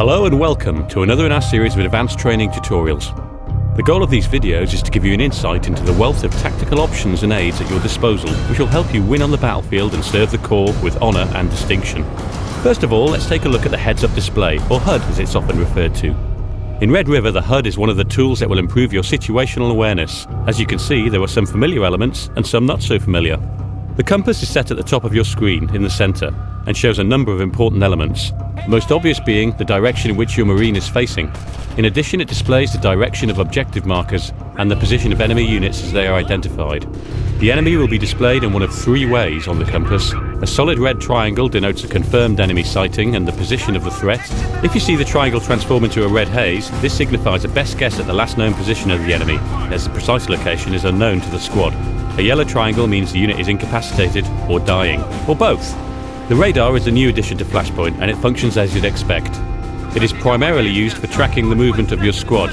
Hello and welcome to another in our series of advanced training tutorials. The goal of these videos is to give you an insight into the wealth of tactical options and aids at your disposal, which will help you win on the battlefield and serve the Corps with honour and distinction. First of all, let's take a look at the heads-up display, or HUD as it's often referred to. In Red River, the HUD is one of the tools that will improve your situational awareness. As you can see, there are some familiar elements and some not so familiar. The compass is set at the top of your screen in the centre and shows a number of important elements, the most obvious being the direction in which your marine is facing. In addition, it displays the direction of objective markers and the position of enemy units as they are identified. The enemy will be displayed in one of three ways on the compass. A solid red triangle denotes a confirmed enemy sighting and the position of the threat. If you see the triangle transform into a red haze, this signifies a best guess at the last known position of the enemy, as the precise location is unknown to the squad. A yellow triangle means the unit is incapacitated or dying, or both. The radar is a new addition to Flashpoint and it functions as you'd expect. It is primarily used for tracking the movement of your squad.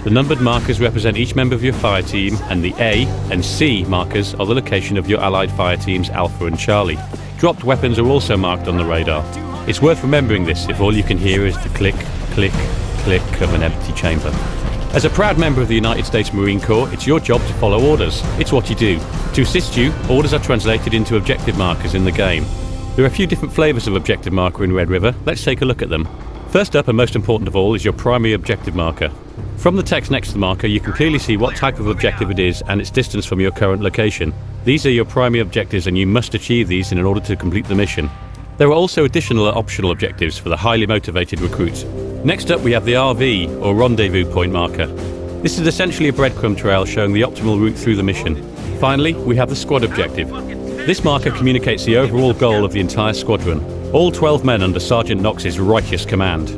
The numbered markers represent each member of your fire team, and the A and C markers are the location of your allied fire teams Alpha and Charlie. Dropped weapons are also marked on the radar. It's worth remembering this if all you can hear is the click, click, click of an empty chamber. As a proud member of the United States Marine Corps, it's your job to follow orders. It's what you do. To assist you, orders are translated into objective markers in the game. There are a few different flavours of objective marker in Red River. Let's take a look at them. First up, and most important of all, is your primary objective marker. From the text next to the marker, you can clearly see what type of objective it is and its distance from your current location. These are your primary objectives and you must achieve these in order to complete the mission. There are also additional optional objectives for the highly motivated recruits. Next up, we have the RV, or rendezvous point marker. This is essentially a breadcrumb trail showing the optimal route through the mission. Finally, we have the squad objective. This marker communicates the overall goal of the entire squadron, all 12 men under Sergeant Knox's righteous command.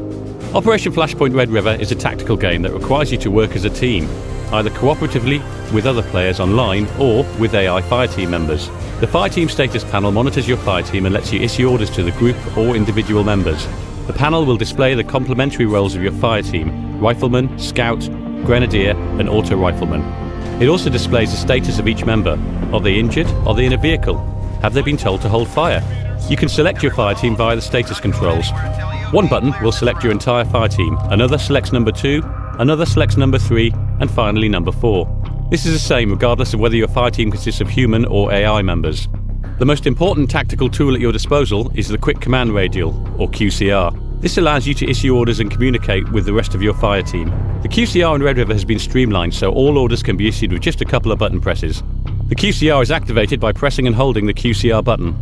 Operation Flashpoint Red River is a tactical game that requires you to work as a team, either cooperatively with other players online or with AI fireteam members. The fireteam status panel monitors your fireteam and lets you issue orders to the group or individual members. The panel will display the complementary roles of your fireteam: rifleman, scout, grenadier and auto rifleman. It also displays the status of each member. Are they injured? Are they in a vehicle? Have they been told to hold fire? You can select your fire team via the status controls. One button will select your entire fire team, another selects number 2, another selects number 3, and finally number 4. This is the same regardless of whether your fire team consists of human or AI members. The most important tactical tool at your disposal is the Quick Command Radial, or QCR. This allows you to issue orders and communicate with the rest of your fire team. The QCR in Red River has been streamlined so all orders can be issued with just a couple of button presses. The QCR is activated by pressing and holding the QCR button.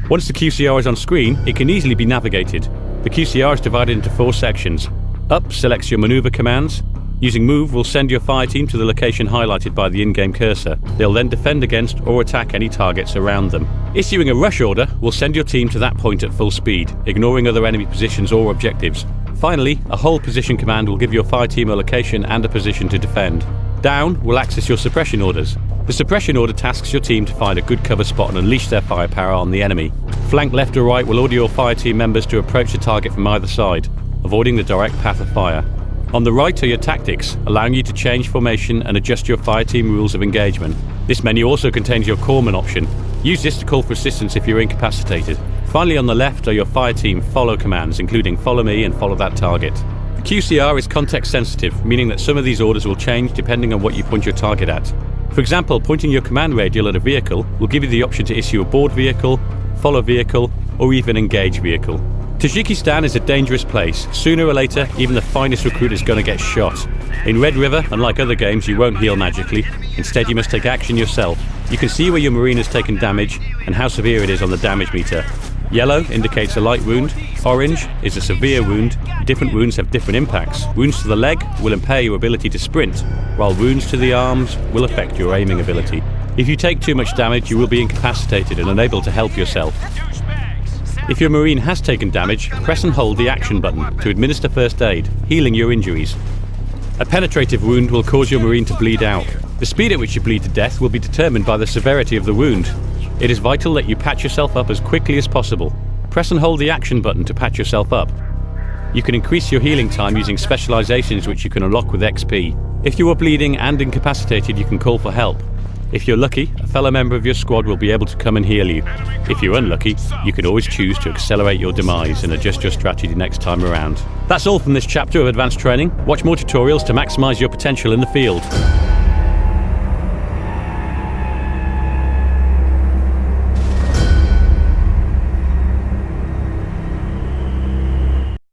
Once the QCR is on screen, it can easily be navigated. The QCR is divided into 4 sections. Up selects your maneuver commands. Using Move will send your fire team to the location highlighted by the in-game cursor. They'll then defend against or attack any targets around them. Issuing a rush order will send your team to that point at full speed, ignoring other enemy positions or objectives. Finally, a hold position command will give your fire team a location and a position to defend. Down will access your suppression orders. The suppression order tasks your team to find a good cover spot and unleash their firepower on the enemy. Flank left or right will order your fire team members to approach the target from either side, avoiding the direct path of fire. On the right are your tactics, allowing you to change formation and adjust your fire team rules of engagement. This menu also contains your corpsman option. Use this to call for assistance if you're incapacitated. Finally, on the left are your fire team follow commands, including follow me and follow that target. The QCR is context sensitive, meaning that some of these orders will change depending on what you point your target at. For example, pointing your command radial at a vehicle will give you the option to issue a board vehicle, follow vehicle, or even engage vehicle. Tajikistan is a dangerous place. Sooner or later, even the finest recruit is going to get shot. In Red River, unlike other games, you won't heal magically. Instead, you must take action yourself. You can see where your marine has taken damage and how severe it is on the damage meter. Yellow indicates a light wound. Orange is a severe wound. Different wounds have different impacts. Wounds to the leg will impair your ability to sprint, while wounds to the arms will affect your aiming ability. If you take too much damage, you will be incapacitated and unable to help yourself. If your marine has taken damage, press and hold the action button to administer first aid, healing your injuries. A penetrative wound will cause your marine to bleed out. The speed at which you bleed to death will be determined by the severity of the wound. It is vital that you patch yourself up as quickly as possible. Press and hold the action button to patch yourself up. You can increase your healing time using specializations which you can unlock with XP. If you are bleeding and incapacitated, you can call for help. If you're lucky, a fellow member of your squad will be able to come and heal you. If you're unlucky, you can always choose to accelerate your demise and adjust your strategy next time around. That's all from this chapter of Advanced Training. Watch more tutorials to maximise your potential in the field.